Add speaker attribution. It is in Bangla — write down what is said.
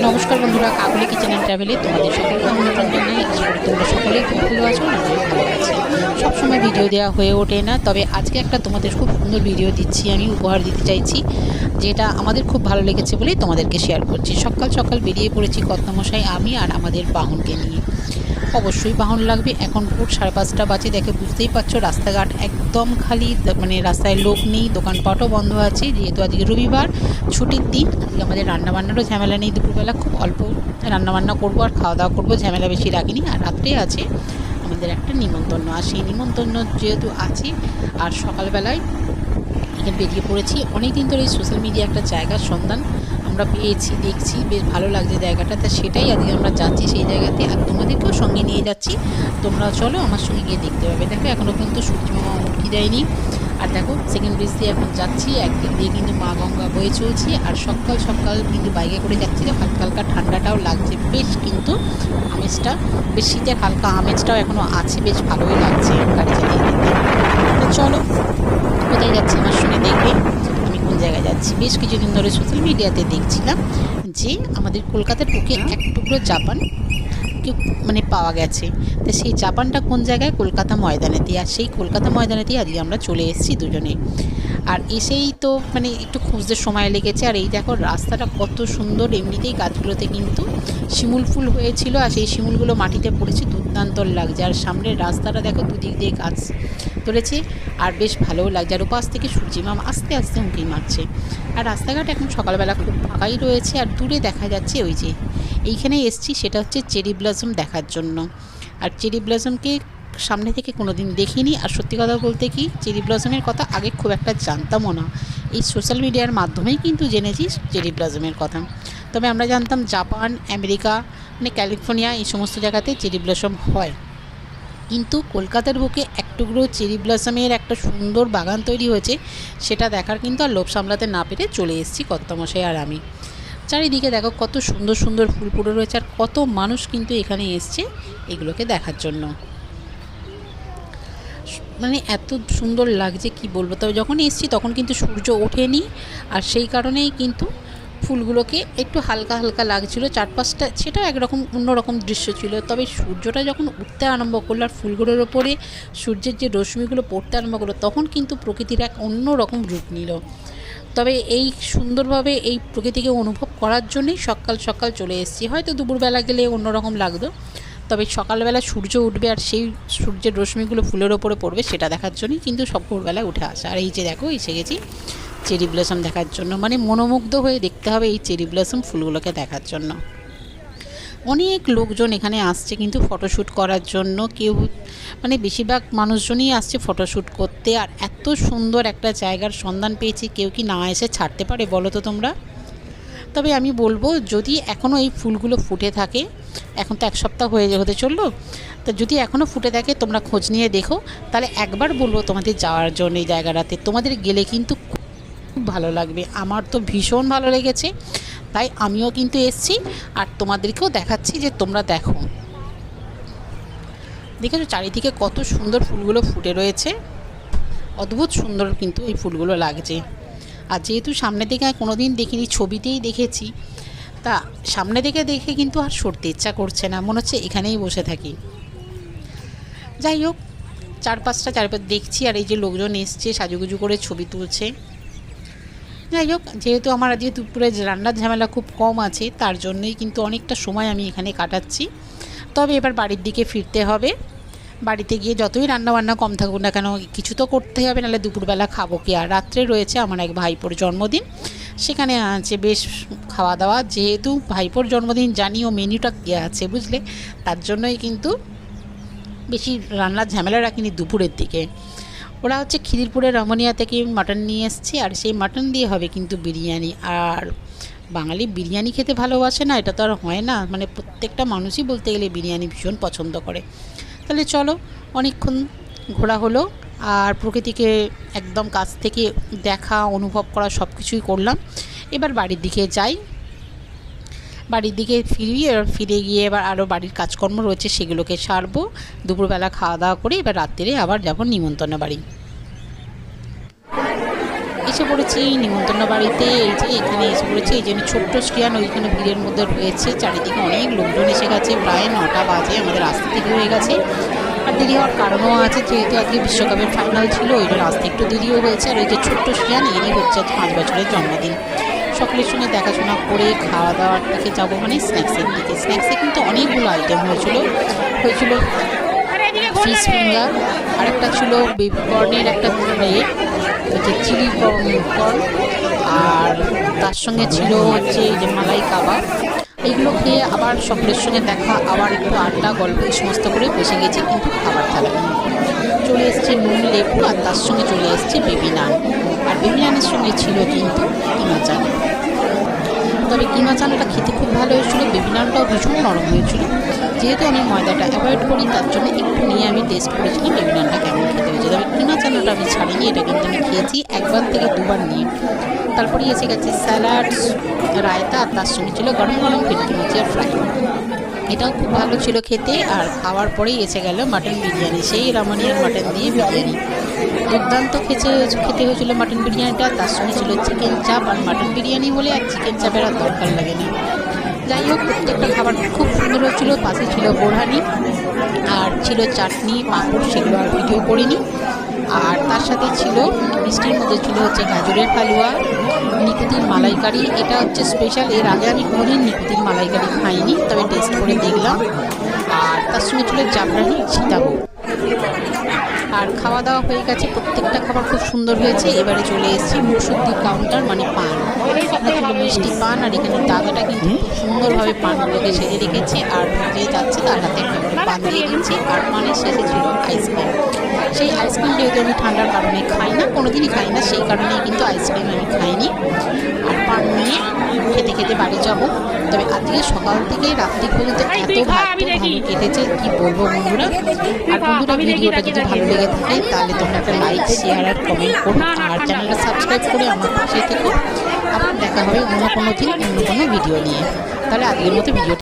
Speaker 1: নমস্কার বন্ধুরা, কাকুলি কিচেন অ্যান্ড ট্রাভেলে তোমাদের সকলকে আমন্ত্রণ জানাই। আশা করি তোমরা সকলেই খুব ভালো আছো, আমিও ভালো আছি। সবসময় ভিডিও দেওয়া হয়ে ওঠে না, তবে আজকে একটা তোমাদের খুব সুন্দর ভিডিও দিচ্ছি, আমি উপহার দিতে চাইছি, যেটা আমাদের খুব ভালো লেগেছে বলেই তোমাদেরকে শেয়ার করছি। সকাল সকাল বেরিয়ে পড়েছি কর্তামশাই, আমি আর আমাদের বাহনকে নিয়ে। অবশ্যই বাহন লাগবে। এখন ভোর 5:30 বাজে, দেখে বুঝতেই পারছো রাস্তাঘাট একদম খালি, মানে রাস্তায় লোক নেই, দোকানপাটও বন্ধ আছে, যেহেতু আজকে রবিবার ছুটির দিন। আজকে আমাদের রান্নাবান্নারও ঝামেলা নেই, দুপুরবেলা খুব অল্প রান্নাবান্না করবো আর খাওয়া দাওয়া করবো, ঝামেলা বেশি রাখিনি। আর রাত্রে আছে আমাদের একটা নিমন্ত্রণ, আর সেই নিমন্ত্রণ যেহেতু আছে, আর সকালবেলায় এখানে বেরিয়ে পড়েছি। অনেক দিন ধরে এই সোশ্যাল মিডিয়া একটা জায়গার সন্ধান আমরা পেয়েছি, দেখছি, বেশ ভালো লাগছে জায়গাটা, তা সেটাই আজকে আমরা যাচ্ছি সেই জায়গাতে, আর তোমাদেরকেও সঙ্গে নিয়ে যাচ্ছি। তোমরা চলো আমার সঙ্গে গিয়ে দেখতে পাবে। দেখো এখনও পর্যন্ত সূর্যমামা উঠে দেয়নি, আর দেখো সেকেন্ড ব্রিজ দিয়ে এখন যাচ্ছি, একদিক দিয়ে কিন্তু মা গঙ্গা বয়ে চলছি, আর সকাল সকাল কিন্তু বাইকে করে যাচ্ছি, হালকা হালকা ঠান্ডাটাও লাগছে, বেশ কিন্তু আমেজটা, বেশ শীতের হালকা আমেজটাও এখনও আছে, বেশ ভালোই লাগছে গাড়ি চালিয়ে যেতে। তো চলো কোথায় যাচ্ছি আমার সঙ্গে দেখবে, আমি কোন জায়গায় যাচ্ছি। বেশ কিছুদিন ধরে সোশ্যাল মিডিয়াতে দেখছিলাম যে আমাদের কলকাতার বুকে এক টুকরো জাপান মানে পাওয়া গেছে। তো সেই জাপানটা কোন জায়গায়? কলকাতা ময়দানেতে। আর সেই কলকাতা ময়দানেতেই আজকে আমরা চলে এসেছি দুজনে। আর এসেই তো মানে একটু খুঁজতে সময় লেগেছে। আর এই দেখো রাস্তাটা কত সুন্দর, এমনিতেই গাছগুলোতে কিন্তু শিমুল ফুল হয়েছিল, আর সেই শিমুলগুলো মাটিতে পড়েছে, দুর্দান্ত লাগছে। আর সামনের রাস্তাটা দেখো, দুদিক দিয়ে গাছ ধরেছে, আর বেশ ভালোও লাগছে। আর ওপাশ থেকে সূর্যিমাম আস্তে আস্তে উঁকি মারছে। আর রাস্তাঘাট এখন সকালবেলা খুব ফাঁকাই রয়েছে, আর দূরে দেখা যাচ্ছে ওই যে এইখানে এসছি, সেটা হচ্ছে চেরি ব্লসম দেখার জন্য। আর চেরি ব্লসমকে সামনে থেকে কোনো দিন দেখিনি, আর সত্যি কথা বলতে কি চেরি ব্লসমের কথা আগে খুব একটা জানতামও না। এই সোশ্যাল মিডিয়ার মাধ্যমেই কিন্তু জেনেছি চেরি ব্লসমের কথা। তবে আমরা জানতাম জাপান, আমেরিকা, মানে ক্যালিফোর্নিয়া, এই সমস্ত জায়গাতে চেরি ব্লসম হয়, কিন্তু কলকাতার বুকে এক টুকরো চেরি ব্লসমের একটা সুন্দর বাগান তৈরি হয়েছে, সেটা দেখার কিন্তু আর লোভ সামলাতে না পেরে চলে এসেছি কর্তামশাই আর আমি। চারিদিকে দেখো কত সুন্দর সুন্দর ফুল পড়ে রয়েছে, আর কত মানুষ কিন্তু এখানে এসছে এগুলোকে দেখার জন্য। মানে এত সুন্দর লাগছে কি বলবো। তবে যখন এসছি তখন কিন্তু সূর্য ওঠেনি, আর সেই কারণেই কিন্তু ফুলগুলোকে একটু হালকা হালকা লাগছিল চারপাশটা, সেটাও একরকম অন্যরকম দৃশ্য ছিল। তবে সূর্যটা যখন উঠতে আরম্ভ করলো আর ফুলগুলোর ওপরে সূর্যের যে রশ্মিগুলো পড়তে আরম্ভ করলো, তখন কিন্তু প্রকৃতির এক অন্য রকম রূপ নিল। তবে এই সুন্দরভাবে এই প্রকৃতিকে অনুভব করার জন্যই সকাল সকাল চলে এসেছি। হয়তো দুপুরবেলা গেলে অন্যরকম লাগতো, তবে সকালবেলা সূর্য উঠবে আর সেই সূর্যের রশ্মিগুলো ফুলের ওপরে পড়বে, সেটা দেখার জন্যই কিন্তু সকালবেলা উঠে আসা। আর এই যে দেখো এসে গেছি চেরি ব্লসম দেখার জন্য, মানে মনোমুগ্ধ হয়ে দেখতে হবে এই চেরি ব্লসম ফুলগুলোকে দেখার জন্য। অনেক লোকজন এখানে আসছে কিন্তু ফটোশ্যুট করার জন্য, কেউ মানে বেশিরভাগ মানুষজনই আসছে ফটোশ্যুট করতে। আর এত সুন্দর একটা জায়গার সন্ধান পেয়েছি, কেউ কি না এসে ছাড়তে পারে বলো তো তোমরা? তবে আমি বলবো, যদি এখনও এই ফুলগুলো ফুটে থাকে, এখন তো 1 সপ্তাহ হতে চললো, তা যদি এখনও ফুটে থাকে তোমরা খোঁজ নিয়ে দেখো, তাহলে একবার বলবো তোমাদের যাওয়ার জন্য এই জায়গাটাতে। তোমাদের গেলে কিন্তু খুব ভালো লাগবে, আমার তো ভীষণ ভালো লেগেছে, তাই আমিও কিন্তু এসছি আর তোমাদেরকেও দেখাচ্ছি যে তোমরা দেখো। দেখেছো চারিদিকে কত সুন্দর ফুলগুলো ফুটে রয়েছে, অদ্ভুত সুন্দর কিন্তু এই ফুলগুলো লাগছে। আর যেহেতু সামনে থেকে কোনো দিন দেখিনি, ছবিতেই দেখেছি, তা সামনে থেকে দেখে কিন্তু আর সরতে ইচ্ছা করছে না, মনে হচ্ছে এখানেই বসে থাকি। যাই হোক, চারপাশ দেখছি, আর এই যে লোকজন এসছে সাজুগুজু করে ছবি তুলছে। যাই হোক, যেহেতু আমার আজকে দুপুরে রান্নার ঝামেলা খুব কম আছে, তার জন্যই কিন্তু অনেকটা সময় আমি এখানে কাটাচ্ছি। তবে এবার বাড়ির দিকে ফিরতে হবে। বাড়িতে গিয়ে যতই রান্নাবান্না কম থাকুক না কেন, কিছু তো করতেই হবে, নাহলে দুপুরবেলা খাবো কি। আর রাত্রে রয়েছে আমার এক ভাইপোর জন্মদিন, সেখানে আছে বেশ খাওয়া দাওয়া। যেহেতু ভাইপোর জন্মদিন, জানি ও মেনুটা কী আছে বুঝলে, তার জন্যই কিন্তু বেশি রান্নার ঝামেলা রাখিনি দুপুরের দিকে। ওরা হচ্ছে খিদিরপুরের রমণিয়া থেকে মাটন নিয়ে এসছে, আর সেই মাটন দিয়ে হবে কিন্তু বিরিয়ানি। আর বাঙালি বিরিয়ানি খেতে ভালোবাসে না, এটা তো আর হয় না, মানে প্রত্যেকটা মানুষই বলতে গেলে বিরিয়ানি ভীষণ পছন্দ করে। তাহলে চলো, অনেকক্ষণ ঘোরা হলো, আর প্রকৃতিকে একদম কাছ থেকে দেখা, অনুভব করা সব কিছুই করলাম। এবার বাড়ির দিকে যাই, বাড়ির দিকে ফিরে গিয়ে এবার আরও বাড়ির কাজকর্ম রয়েছে, সেগুলোকে সারবো। দুপুরবেলা খাওয়া দাওয়া করে এবার রাত্রে আবার যাব নিমন্ত্রণ বাড়ি। এসে পড়েছি নিমন্ত্রণ বাড়িতে। এই যে এখানে এসে পড়েছি, এই জন্য ছোট্ট স্ক্রিয়ান ওইখানে ভিড়ের মধ্যে রয়েছে, চারিদিকে অনেক লোকজন এসে গেছে, প্রায় 9টা বাজে, আমাদের আসতে থেকে হয়ে গেছে। আর দেরি হওয়ার কারণও আছে, যেহেতু আজকে বিশ্বকাপের ফাইনাল ছিল ওই জন্য আসতে একটু দেরিও হয়েছে। আর ওই যে ছোট্ট স্ক্রিয়ান এরই হচ্ছে 5 বছরের জন্মদিন। সকলের সঙ্গে দেখাশোনা করে খাওয়া দাওয়ার দিকে যাবো, মানে স্ন্যাক্সের দিকে। স্ন্যাক্সে কিন্তু অনেকগুলো আইটেম হয়েছিল ফিশ ফিঙ্গার, আরেকটা ছিল বেবি কর্নের একটা হচ্ছে চিলি কর্ন, আর তার সঙ্গে ছিল হচ্ছে এই যে মালাই কাবাব। এইগুলো খেয়ে আবার সকলের সঙ্গে দেখা, আবার একটু আড্ডা গল্প এই সমস্ত করে বসে গেছি কিন্তু খাবার থালায়। চলে এসছে নুন লেবু, আর তার সঙ্গে চলে এসছে বেবি নান, আর বেবি নানের সঙ্গে ছিল কিন্তু কিমা চানা। তবে কিমা চানাটা খেতে খুব ভালো হয়েছিল, বেবি নানটাও ভীষণ নরম হয়েছিল। যেহেতু আমি ময়দাটা অ্যাভয়েড করি তার জন্য একটু নিয়ে আমি টেস্ট করেছিলাম বেবি নানটা কেমন খেতে হয়েছে। তবে কিমা চানাটা আমি ছাড়িনি, এটা কিন্তু আমি খেয়েছি একবার থেকে দুবার নিয়ে। তারপরে এসে গেছে স্যালাড, রায়তা, আর তার সঙ্গে ছিল গরম গরম ভেটকি মাছ আর ফ্রাই। এটাও খুব ভালো ছিল খেতে। আর খাওয়ার পরেই এসে গেল মাটন বিরিয়ানি, সেই রামানিয়ার মাটন দিয়ে বিরিয়ানি। দুর্দান্ত খেতে হয়েছিল মাটন বিরিয়ানিটা। তার সঙ্গে ছিল চিকেন চাপ, আর মাটন বিরিয়ানি হলে আর চিকেন চাপের আর দরকার লাগে না। যাই হোক, প্রত্যেকটা খাবার খুব সুন্দর হয়েছিল। পাশে ছিল বোরহানি, আর ছিল চাটনি, পাঁপড়, সেগুলো আর ভিডিও করিনি। আর তার সাথে ছিল মিষ্টির মধ্যে ছিল হচ্ছে গাজরের হালুয়া, নিকুতির মালাইকারি। এটা হচ্ছে স্পেশাল, এর আগে আমি কোনোদিন নিকুতির মালাইকারি খাইনি, তবে টেস্ট করে দেখলাম। আর তার সঙ্গে ছিল জাফরানি সীতাভোগ। আর খাওয়া দাওয়া হয়ে গেছে, প্রত্যেকটা খাবার খুব সুন্দর হয়েছে। এবারে চলে এসেছি মুখশুদ্ধির কাউন্টার, মানে পান। এখানে ছিল মিষ্টি পান, আর এখানে দাদাটা কিন্তু খুব সুন্দরভাবে পানগুলোকে সেজে রেখেছে। আর যে যাচ্ছে তার হাতে একটা করে পান দিয়ে দিচ্ছে। আর পানের শেষে ছিল আইসক্রিম। সেই আইসক্রিম যেহেতু আমি ঠান্ডার কারণে খাই না, কোনোদিনই খাই না, সেই কারণেই কিন্তু আইসক্রিম আমি খাইনি। আর পান নিয়ে খেতে খেতে বাড়ি যাব। তবে আজকে সকাল থেকে রাত্রি পর্যন্ত এত ভালো কেটেছে কি বলবো বন্ধুরা। আর বন্ধুরা, ভিডিওটা যদি ভালো লেগে থাকে তাহলে তোমরা একটা লাইক, শেয়ার আর কমেন্ট করো, আর চ্যানেলটা সাবস্ক্রাইব করে আমার পাশে থেকো। আবার দেখা হবে অন্য কোনো দিন অন্য কোনো ভিডিও নিয়ে। তাহলে আজকের মতো ভিডিও